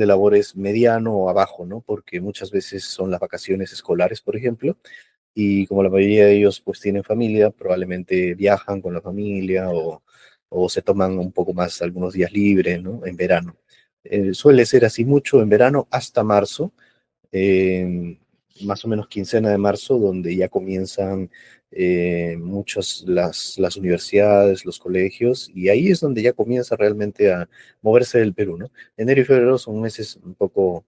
labores mediano o abajo, ¿no? Porque muchas veces son las vacaciones escolares, por ejemplo, y como la mayoría de ellos pues tienen familia, probablemente viajan con la familia o se toman un poco más algunos días libres, ¿no? En verano. Suele ser así mucho en verano hasta marzo, eh, más o menos quincena de marzo, donde ya comienzan muchas las universidades, los colegios, y ahí es donde ya comienza realmente a moverse el Perú, ¿no? Enero y febrero son meses un poco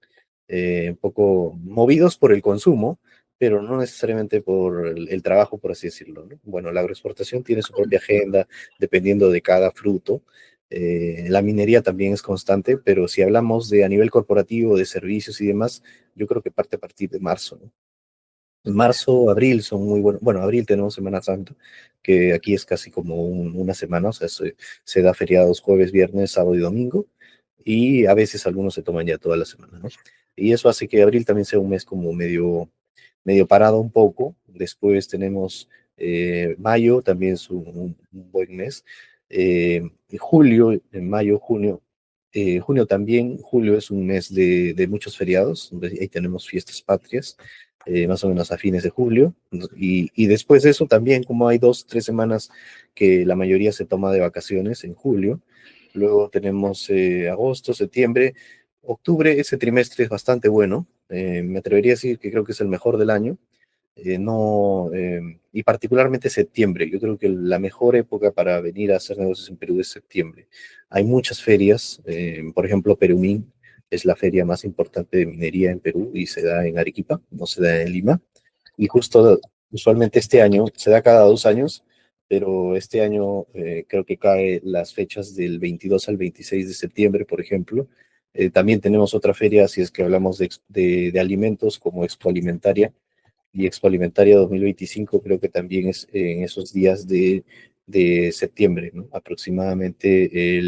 movidos por el consumo, pero no necesariamente por el trabajo, por así decirlo, ¿no? Bueno, la agroexportación tiene su propia agenda, dependiendo de cada fruto. La minería también es constante, pero si hablamos de a nivel corporativo, de servicios y demás, yo creo que parte a partir de marzo, ¿no? Marzo, abril son muy buenos. Bueno, abril tenemos Semana Santa, que aquí es casi como una semana, o sea, se da feriados jueves, viernes, sábado y domingo, y a veces algunos se toman ya toda la semana, ¿no? Y eso hace que abril también sea un mes como medio parado un poco. Después tenemos mayo, también es un buen mes. Y julio, en mayo, junio. Junio también, julio es un mes de muchos feriados, donde ahí tenemos fiestas patrias, más o menos a fines de julio. Y después de eso también, como hay 2, 3 semanas que la mayoría se toma de vacaciones en julio. Luego tenemos agosto, septiembre, octubre, ese trimestre es bastante bueno. Me atrevería a decir que creo que es el mejor del año. No, y particularmente septiembre. Yo creo que la mejor época para venir a hacer negocios en Perú es septiembre. Hay muchas ferias, por ejemplo, Perumín es la feria más importante de minería en Perú y se da en Arequipa, no se da en Lima. Y justo, usualmente este año, se da cada 2 años, pero este año creo que cae las fechas del 22 al 26 de septiembre, por ejemplo. También tenemos otra feria, si es que hablamos de alimentos, como Expo Alimentaria, y Expo Alimentaria 2025 creo que también es en esos días de septiembre, ¿no? Aproximadamente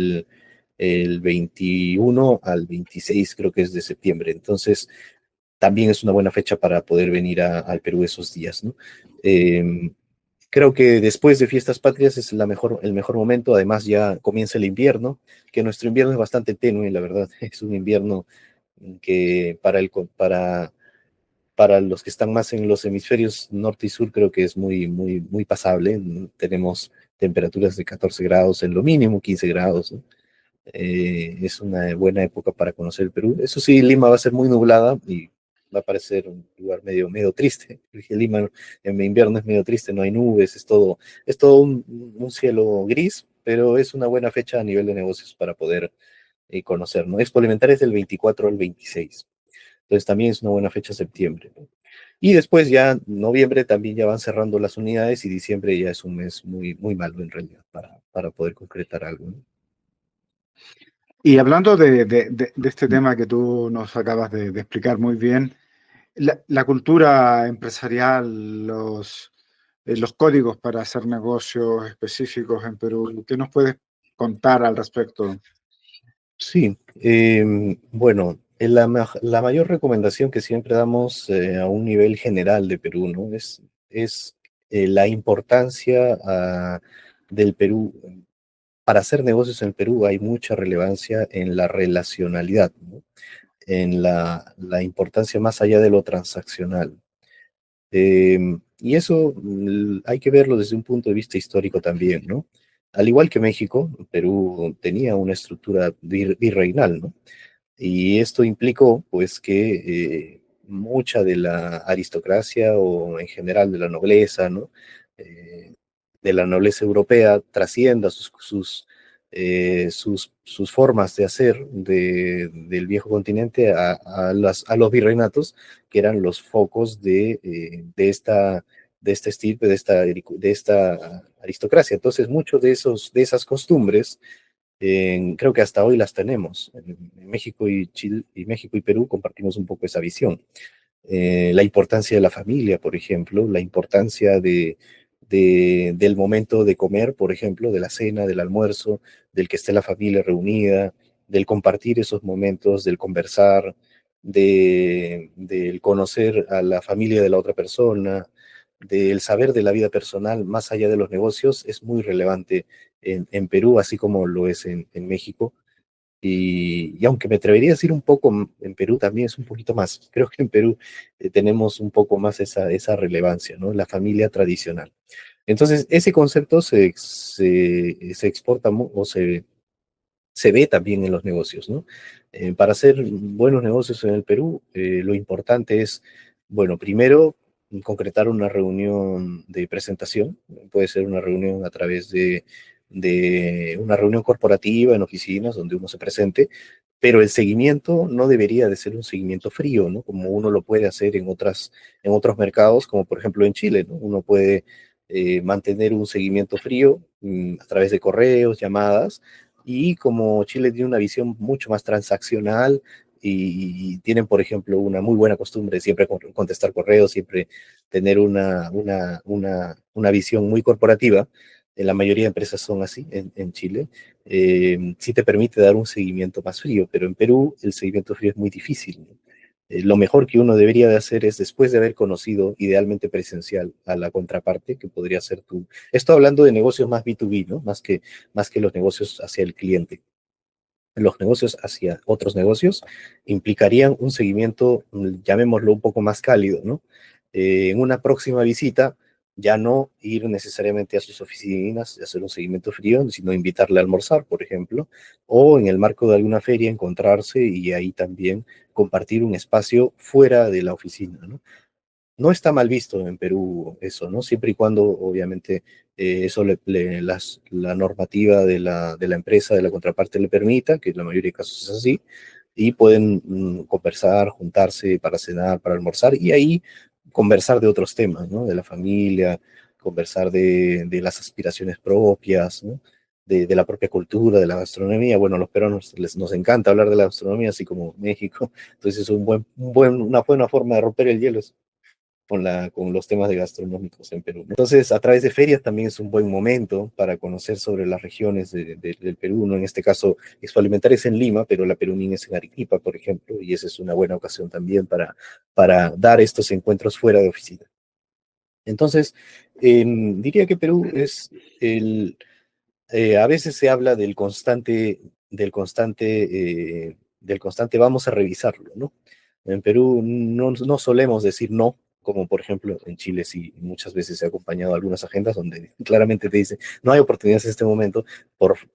el 21 al 26 creo que es de septiembre. Entonces, también es una buena fecha para poder venir al Perú esos días, ¿no? Eh, Creo que después de Fiestas Patrias es el mejor momento. Además, ya comienza el invierno, que nuestro invierno es bastante tenue, la verdad. Es un invierno que para los que están más en los hemisferios norte y sur, creo que es muy pasable. Tenemos temperaturas de 14 grados en lo mínimo, 15 grados, ¿no? Es una buena época para conocer el Perú. Eso sí, Lima va a ser muy nublada y va a parecer un lugar medio triste. Porque Lima en invierno es medio triste, no hay nubes, es todo un cielo gris, pero es una buena fecha a nivel de negocios para poder conocer, ¿no? Expo Alimentaria es del 24 al 26. Entonces también es una buena fecha septiembre, ¿no? Y después ya noviembre también ya van cerrando las unidades y diciembre ya es un mes muy malo en realidad para poder concretar algo, ¿no? Y hablando de este tema que tú nos acabas de explicar muy bien, la cultura empresarial, los códigos para hacer negocios específicos en Perú, ¿qué nos puedes contar al respecto? Sí, bueno, la mayor recomendación que siempre damos a un nivel general de Perú, ¿no? Es la importancia del Perú. Para hacer negocios en el Perú hay mucha relevancia en la relacionalidad, ¿no? En la importancia más allá de lo transaccional. Y eso hay que verlo desde un punto de vista histórico también, ¿no? Al igual que México, Perú tenía una estructura virreinal, ¿no? Y esto implicó, pues, que mucha de la aristocracia o en general de la nobleza, ¿no? De la nobleza europea trascienda sus formas de hacer del viejo continente a los virreinatos, que eran los focos de este estilo, de esta aristocracia. Entonces, muchos de esas costumbres, creo que hasta hoy las tenemos. En México y Chile, y México y Perú compartimos un poco esa visión. La importancia de la familia, por ejemplo, la importancia del momento de comer, por ejemplo, de la cena, del almuerzo, del que esté la familia reunida, del compartir esos momentos, del conversar, del conocer a la familia de la otra persona, del saber de la vida personal más allá de los negocios, es muy relevante en Perú, así como lo es en México. Y aunque me atrevería a decir un poco, en Perú también es un poquito más. Creo que en Perú tenemos un poco más esa relevancia, ¿no? La familia tradicional. Entonces, ese concepto se exporta se ve también en los negocios, ¿no? Para hacer buenos negocios en el Perú, lo importante es, bueno, primero concretar una reunión de presentación, puede ser una reunión a través de una reunión corporativa en oficinas donde uno se presente, pero el seguimiento no debería de ser un seguimiento frío, ¿no? Como uno lo puede hacer en otros mercados, como por ejemplo en Chile, ¿no? Uno puede mantener un seguimiento frío a través de correos, llamadas, y como Chile tiene una visión mucho más transaccional y tienen, por ejemplo, una muy buena costumbre de siempre contestar correos, siempre tener una visión muy corporativa, la mayoría de empresas son así en Chile, sí te permite dar un seguimiento más frío, pero en Perú el seguimiento frío es muy difícil, ¿no? Lo mejor que uno debería de hacer es, después de haber conocido idealmente presencial a la contraparte, que podría ser tú. Esto hablando de negocios más B2B, ¿no? Más que los negocios hacia el cliente. Los negocios hacia otros negocios implicarían un seguimiento, llamémoslo un poco más cálido, ¿no? En una próxima visita, ya no ir necesariamente a sus oficinas y hacer un seguimiento frío, sino invitarle a almorzar, por ejemplo, o en el marco de alguna feria encontrarse y ahí también compartir un espacio fuera de la oficina, ¿no? No está mal visto en Perú eso, ¿no? Siempre y cuando, obviamente, eso la normativa de la empresa, de la contraparte le permita, que en la mayoría de casos es así, y pueden conversar, juntarse para cenar, para almorzar, y ahí conversar de otros temas, ¿no? De la familia, conversar de las aspiraciones propias, ¿no? De la propia cultura, de la gastronomía. Bueno, a los peruanos nos encanta hablar de la gastronomía, así como México, entonces es una buena forma de romper el hielo con los temas de gastronómicos en Perú. Entonces, a través de ferias también es un buen momento para conocer sobre las regiones del Perú, ¿no? En este caso, Expo Alimentaria es en Lima, pero la Perunín es en Arequipa, por ejemplo, y esa es una buena ocasión también para dar estos encuentros fuera de oficina. Entonces, diría que Perú es a veces se habla del constante vamos a revisarlo, ¿no? En Perú no solemos decir no, como por ejemplo en Chile sí muchas veces se ha acompañado algunas agendas donde claramente te dice no hay oportunidades en este momento,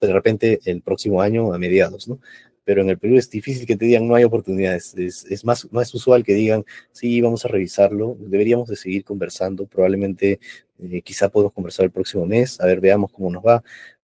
de repente el próximo año a mediados, ¿no? Pero en el Perú es difícil que te digan no hay oportunidades, es más usual que digan sí, vamos a revisarlo, deberíamos de seguir conversando, probablemente quizá podemos conversar el próximo mes, a ver, veamos cómo nos va.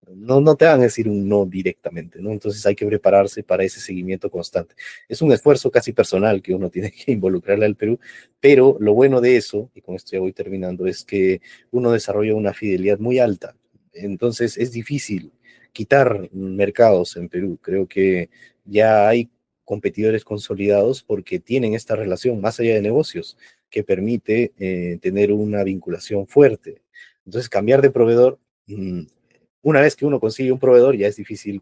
No te van a decir un no directamente, ¿no? Entonces hay que prepararse para ese seguimiento constante. Es un esfuerzo casi personal que uno tiene que involucrarle al Perú, pero lo bueno de eso, y con esto ya voy terminando, es que uno desarrolla una fidelidad muy alta. Entonces es difícil quitar mercados en Perú. Creo que ya hay competidores consolidados porque tienen esta relación más allá de negocios que permite tener una vinculación fuerte. Entonces cambiar de proveedor una vez que uno consigue un proveedor, ya es difícil,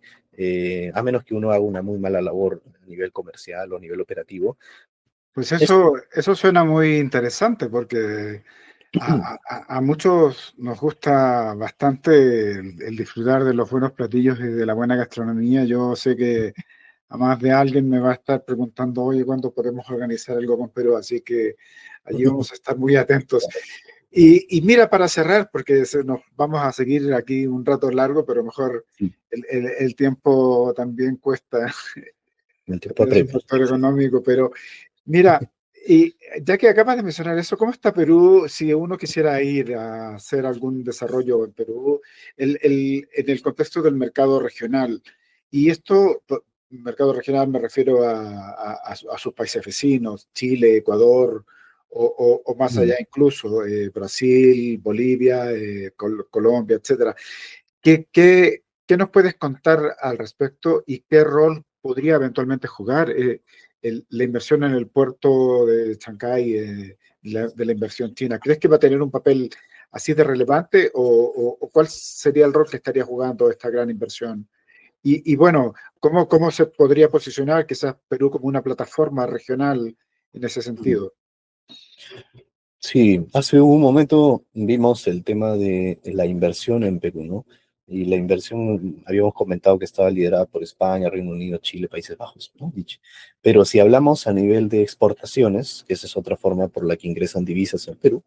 a menos que uno haga una muy mala labor a nivel comercial o a nivel operativo. Pues Es, eso suena muy interesante porque a muchos nos gusta bastante el disfrutar de los buenos platillos y de la buena gastronomía. Yo sé que a más de alguien me va a estar preguntando, oye, ¿cuándo podemos organizar algo con Perú? Así que allí vamos a estar muy atentos. Y mira, para cerrar, porque nos vamos a seguir aquí un rato largo, pero mejor el tiempo también cuesta, el tiempo es un apremia. factor económico, pero mira, Y ya que acabas de mencionar eso, ¿cómo está Perú si uno quisiera ir a hacer algún desarrollo en Perú en el contexto del mercado regional? Y esto, mercado regional, me refiero a sus países vecinos, Chile, Ecuador, o más allá Mm. incluso, Brasil, Bolivia, Colombia, etcétera. ¿Qué nos puedes contar al respecto y qué rol podría eventualmente jugar la inversión en el puerto de Chancay, de la inversión china? ¿Crees que va a tener un papel así de relevante o cuál sería el rol que estaría jugando esta gran inversión? Y bueno, ¿cómo se podría posicionar quizás Perú como una plataforma regional en ese Mm. sentido? Sí, hace un momento vimos el tema de la inversión en Perú, ¿no? Y la inversión, habíamos comentado que estaba liderada por España, Reino Unido, Chile, Países Bajos, ¿no? Pero si hablamos a nivel de exportaciones, que esa es otra forma por la que ingresan divisas al Perú,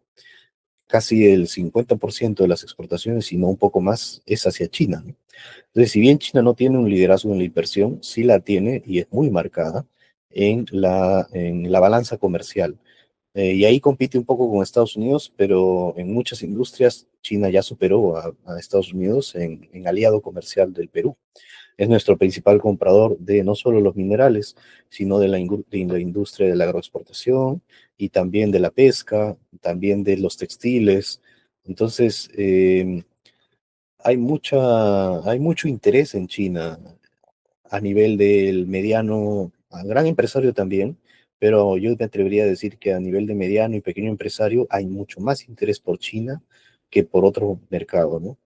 casi el 50% de las exportaciones, si no un poco más, es hacia China, ¿no? Entonces, si bien China no tiene un liderazgo en la inversión, sí la tiene y es muy marcada en la balanza comercial. Y ahí compite un poco con Estados Unidos, pero en muchas industrias China ya superó a Estados Unidos en aliado comercial del Perú. Es nuestro principal comprador de no solo los minerales, sino de la industria de la agroexportación y también de la pesca, también de los textiles. Entonces, hay mucho interés en China a nivel del mediano, a gran empresario también, pero yo me atrevería a decir que a nivel de mediano y pequeño empresario hay mucho más interés por China que por otro mercado, ¿no?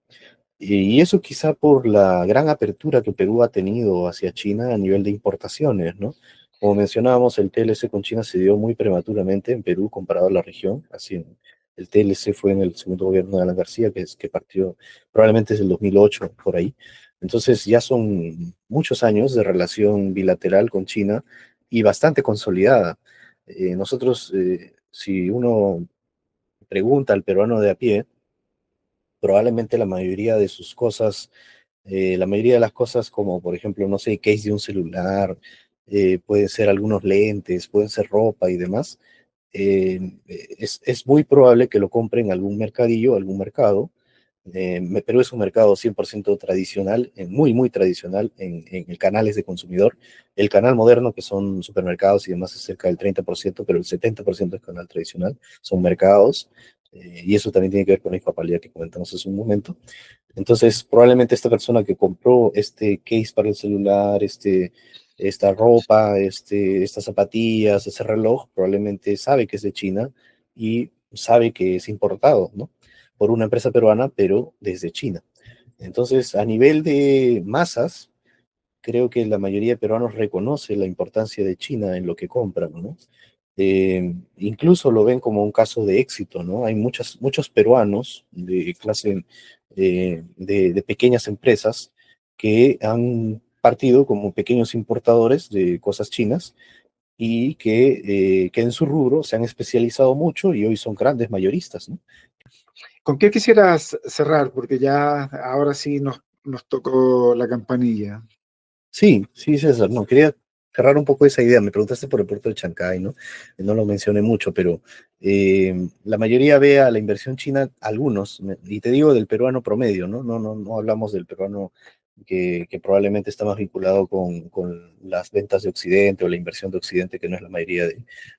Y eso quizá por la gran apertura que Perú ha tenido hacia China a nivel de importaciones, ¿no? Como mencionábamos, el TLC con China se dio muy prematuramente en Perú comparado a la región. Así, el TLC fue en el segundo gobierno de Alan García, que partió probablemente desde el 2008, por ahí. Entonces ya son muchos años de relación bilateral con China y bastante consolidada. Si uno pregunta al peruano de a pie, probablemente la mayoría de las cosas como por ejemplo, no sé, case de un celular, pueden ser algunos lentes, pueden ser ropa y demás, es muy probable que lo compre en algún mercadillo, algún mercado, pero es un mercado 100% tradicional, muy, muy tradicional en canales de consumidor. El canal moderno, que son supermercados y demás, es cerca del 30%, pero el 70% es canal tradicional, son mercados, y eso también tiene que ver con la impapabilidad que comentamos hace un momento. Entonces, probablemente esta persona que compró este case para el celular, esta ropa, estas zapatillas, ese reloj, probablemente sabe que es de China y sabe que es importado, ¿no? Por una empresa peruana, pero desde China. Entonces, a nivel de masas, creo que la mayoría de peruanos reconoce la importancia de China en lo que compran, ¿no? Incluso lo ven como un caso de éxito, ¿no? Hay muchos peruanos de clase de pequeñas empresas que han partido como pequeños importadores de cosas chinas y que en su rubro se han especializado mucho y hoy son grandes mayoristas, ¿no? ¿Con qué quisieras cerrar? Porque ya ahora sí nos tocó la campanilla. Sí, sí, César, no, quería cerrar un poco esa idea. Me preguntaste por el puerto de Chancay, ¿no? No lo mencioné mucho, pero la mayoría ve a la inversión china, algunos, y te digo del peruano promedio, ¿no? No hablamos del peruano que probablemente está más vinculado con las ventas de Occidente o la inversión de Occidente, que no es la mayoría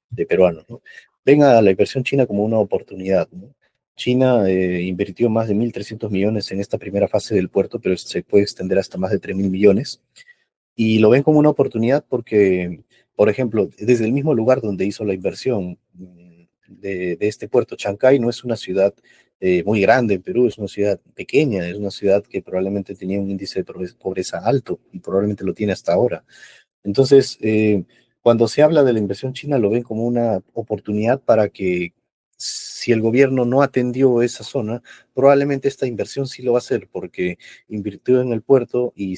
de peruanos, ¿no? Ven a la inversión china como una oportunidad, ¿no? China invirtió más de 1.300 millones en esta primera fase del puerto, pero se puede extender hasta más de 3.000 millones y lo ven como una oportunidad porque, por ejemplo, desde el mismo lugar donde hizo la inversión de este puerto, Chancay no es una ciudad muy grande en Perú, es una ciudad pequeña, es una ciudad que probablemente tenía un índice de pobreza alto y probablemente lo tiene hasta ahora. Entonces, cuando se habla de la inversión china, lo ven como una oportunidad para que si el gobierno no atendió esa zona, probablemente esta inversión sí lo va a hacer porque invirtió en el puerto y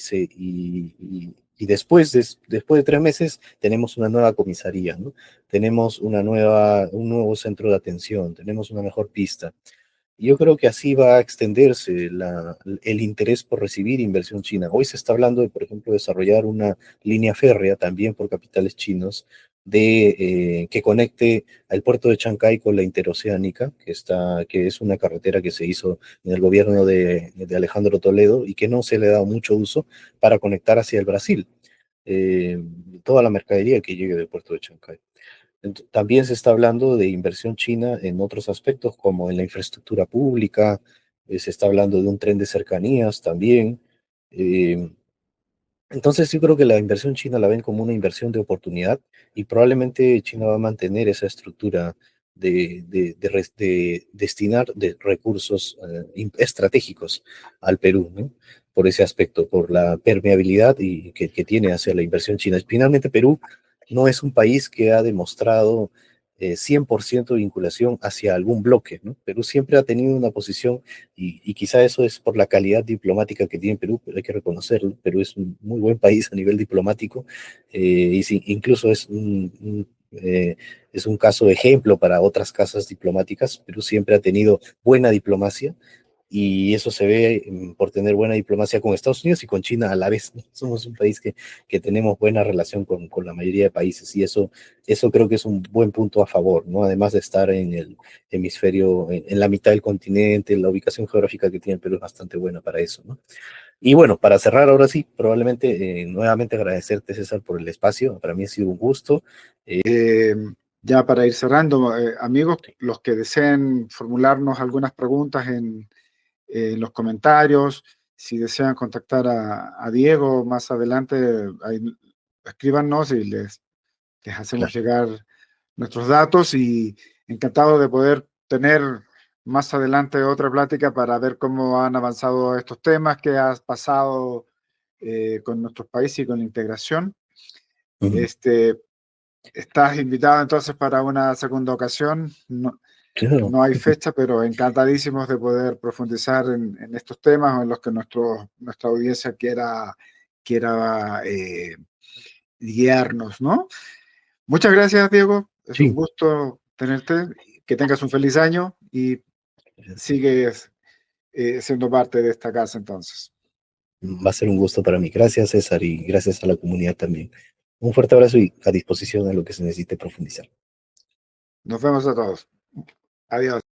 después de 3 meses tenemos una nueva comisaría, ¿no? Tenemos un nuevo centro de atención, tenemos una mejor pista. Yo creo que así va a extenderse el interés por recibir inversión china. Hoy se está hablando de, por ejemplo, desarrollar una línea férrea también por capitales chinos que conecte al puerto de Chancay con la interoceánica, que es una carretera que se hizo en el gobierno de Alejandro Toledo y que no se le ha dado mucho uso para conectar hacia el Brasil, eh, toda la mercadería que llegue del puerto de Chancay. También se está hablando de inversión china en otros aspectos, como en la infraestructura pública, se está hablando de un tren de cercanías también. eh, entonces yo creo que la inversión china la ven como una inversión de oportunidad y probablemente China va a mantener esa estructura de destinar de recursos estratégicos al Perú, ¿no? Por ese aspecto, por la permeabilidad que tiene hacia la inversión china. Finalmente Perú no es un país que ha demostrado 100% vinculación hacia algún bloque, ¿no? Perú siempre ha tenido una posición y quizá eso es por la calidad diplomática que tiene Perú, pero hay que reconocerlo. Perú es un muy buen país a nivel diplomático y incluso es un caso de ejemplo para otras casas diplomáticas. Perú siempre ha tenido buena diplomacia y eso se ve por tener buena diplomacia con Estados Unidos y con China a la vez, ¿no? Somos un país que tenemos buena relación con la mayoría de países y eso creo que es un buen punto a favor, ¿no? Además de estar en el hemisferio, en la mitad del continente, la ubicación geográfica que tiene Perú es bastante buena para eso, ¿no? Y bueno, para cerrar ahora sí, probablemente nuevamente agradecerte, César, por el espacio. Para mí ha sido un gusto. Eh, ya para ir cerrando, amigos, los que deseen formularnos algunas preguntas en los comentarios, si desean contactar a Diego más adelante, ahí, escríbanos y les hacemos Claro, llegar nuestros datos y encantado de poder tener más adelante otra plática para ver cómo han avanzado estos temas, qué ha pasado con nuestros países y con la integración. ujú, Este, estás invitado entonces para una segunda ocasión. No, claro, no hay fecha, pero encantadísimos de poder profundizar en estos temas o en los que nuestra audiencia quiera guiarnos, ¿no? Muchas gracias, Diego. Es un sí, gusto tenerte. Que tengas un feliz año y sigues siendo parte de esta casa entonces. va a ser un gusto para mí. Gracias, César, y gracias a la comunidad también. Un fuerte abrazo y a disposición a lo que se necesite profundizar. Nos vemos a todos. Adiós.